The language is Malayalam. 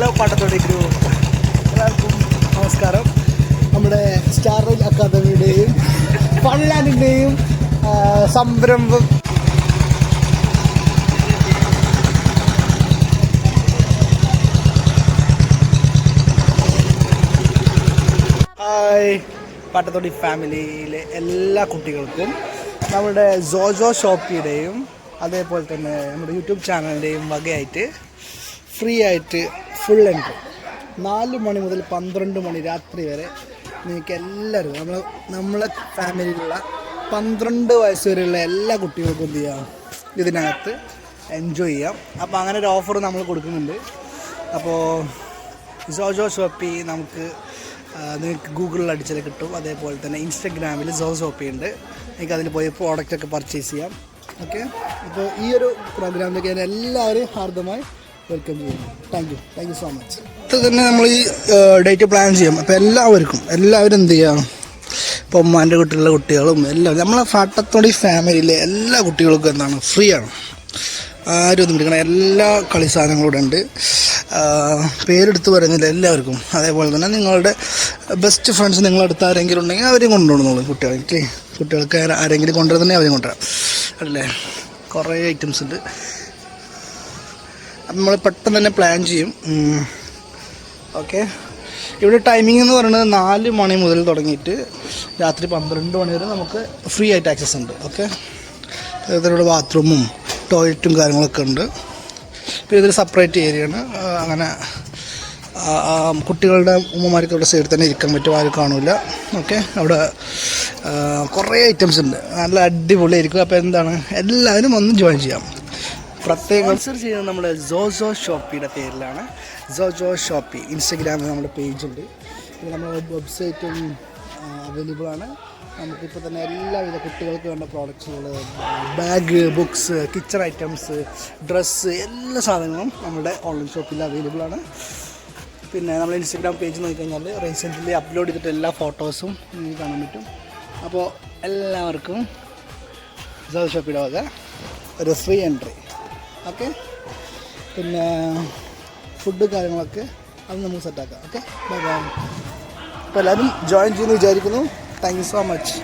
ഹലോ പാട്ടത്തോടെ ഗ്രൂപ്പ്, എല്ലാവർക്കും നമസ്കാരം. നമ്മുടെ സ്റ്റാർ റേഞ്ച് അക്കാദമിയുടെയും ഫൺലാൻഡിൻ്റെയും സംരംഭം ഹായ് പാട്ടത്തോടി ഫാമിലിയിലെ എല്ലാ കുട്ടികൾക്കും നമ്മുടെ സോജോ ഷോപ്പിയുടെയും അതേപോലെ തന്നെ നമ്മുടെ യൂട്യൂബ് ചാനലിൻ്റെയും വകയായിട്ട് ഫ്രീ ആയിട്ട് ഫുൾ എൻട്രി 4 മണി മുതൽ 12 മണി രാത്രി വരെ നിങ്ങൾക്ക് എല്ലാവരും നമ്മളെ ഫാമിലിയിലുള്ള 12 വയസ്സ് വരെയുള്ള എല്ലാ കുട്ടികൾക്കും എന്ത് ചെയ്യാം, ഇതിനകത്ത് എൻജോയ് ചെയ്യാം. അപ്പോൾ അങ്ങനെ ഒരു ഓഫർ നമ്മൾ കൊടുക്കുന്നുണ്ട്. അപ്പോൾ സോജോ ഷോപ്പി നിങ്ങൾക്ക് ഗൂഗിളിൽ അടിച്ചാൽ കിട്ടും. അതേപോലെ തന്നെ ഇൻസ്റ്റഗ്രാമിൽ സോജോ ഷോപ്പി ഉണ്ട്, നിങ്ങൾക്ക് അതിൽ പോയി പ്രോഡക്റ്റൊക്കെ പർച്ചേസ് ചെയ്യാം. ഓക്കെ, അപ്പോൾ ഈ ഒരു പ്രോഗ്രാമിലേക്ക് ഞാൻ എല്ലാവരും ഹാർദമായി വെൽക്കം ചെയ്യുന്നു. Thank you so much. ഇത് തന്നെ നമ്മൾ ഈ ഡേറ്റ് പ്ലാൻ ചെയ്യാം. അപ്പോൾ എല്ലാവരും എന്ത് ചെയ്യാം, ഇപ്പോൾ ഉമ്മാൻ്റെ വീട്ടിലുള്ള കുട്ടികളും എല്ലാവരും നമ്മളെ പാട്ടത്തോടി ഫാമിലിയിലെ എല്ലാ കുട്ടികൾക്കും എന്താണ് ഫ്രീ ആണ്. ആരും ഒന്നും പിടിക്കണം. എല്ലാ കളി സാധനങ്ങളും ഉണ്ട്. പേരെടുത്ത് പറയുന്നില്ല എല്ലാവർക്കും. അതേപോലെ തന്നെ നിങ്ങളുടെ ബെസ്റ്റ് ഫ്രണ്ട്സ് നിങ്ങളടുത്ത് ആരെങ്കിലും ഉണ്ടെങ്കിൽ അവരെയും കൊണ്ടുപോകണമെന്നുള്ളൂ. കുട്ടികൾക്ക് ആരെങ്കിലും കൊണ്ടുവരുന്നുണ്ടെങ്കിൽ അവരെയും കൊണ്ടുവരാം അല്ലേ. കുറേ ഐറ്റംസ് ഉണ്ട്. നമ്മൾ പെട്ടെന്ന് തന്നെ പ്ലാൻ ചെയ്യും. ഓക്കെ, ഇവിടെ ടൈമിംഗ് എന്ന് പറയുന്നത് 4 മണി മുതൽ തുടങ്ങിയിട്ട് രാത്രി 12 മണി വരെ നമുക്ക് ഫ്രീ ആയിട്ട് ആക്സസ് ഉണ്ട്. ഓക്കെ, ഇതിലൂടെ ബാത്റൂമും ടോയ്ലറ്റും കാര്യങ്ങളൊക്കെ ഉണ്ട്. പിന്നെ ഇതൊരു സെപ്പറേറ്റ് ഏരിയയാണ്. അങ്ങനെ കുട്ടികളുടെ ഉമ്മമാർക്ക് അവിടെ സൈഡിൽ തന്നെ ഇരിക്കാൻ പറ്റും, ആരും കാണില്ല. ഓക്കെ, അവിടെ കുറേ ഐറ്റംസ് ഉണ്ട്, നല്ല അടിപൊളിയായിരിക്കും. അപ്പോൾ എന്താണ്, എല്ലാവരും ഒന്ന് ജോയിൻ ചെയ്യാം. പ്രത്യേകം സ്പോൺസർ ചെയ്യുന്നത് നമ്മുടെ സോജോ ഷോപ്പിയുടെ പേരിലാണ്. സോജോ ഷോപ്പി ഇൻസ്റ്റഗ്രാമിൽ നമ്മുടെ പേജുണ്ട്. പിന്നെ നമ്മുടെ വെബ്സൈറ്റും അവൈലബിൾ ആണ്. നമുക്കിപ്പോൾ തന്നെ എല്ലാവിധ കുട്ടികൾക്ക് വേണ്ട പ്രോഡക്റ്റ്സുകൾ, bag, books, kitchen items, dress, എല്ലാ സാധനങ്ങളും നമ്മുടെ ഓൺലൈൻ ഷോപ്പിൽ അവൈലബിൾ ആണ്. പിന്നെ നമ്മൾ ഇൻസ്റ്റഗ്രാം പേജ് നോക്കിക്കഴിഞ്ഞാൽ റീസെൻ്റ്ലി അപ്ലോഡ് ചെയ്തിട്ട് എല്ലാ ഫോട്ടോസും നിങ്ങൾക്ക് കാണാൻ പറ്റും. അപ്പോൾ എല്ലാവർക്കും സോജോ ഷോപ്പിയുടെ വക ഒരു ഫ്രീ എൻട്രി. ഓക്കെ, പിന്നെ ഫുഡ് കാര്യങ്ങളൊക്കെ അത് നമുക്ക് സെറ്റാക്കാം. Okay, bye bye. അപ്പോൾ എല്ലാവരും ജോയിൻ ചെയ്യുമെന്ന് വിചാരിക്കുന്നു. Thank you so much.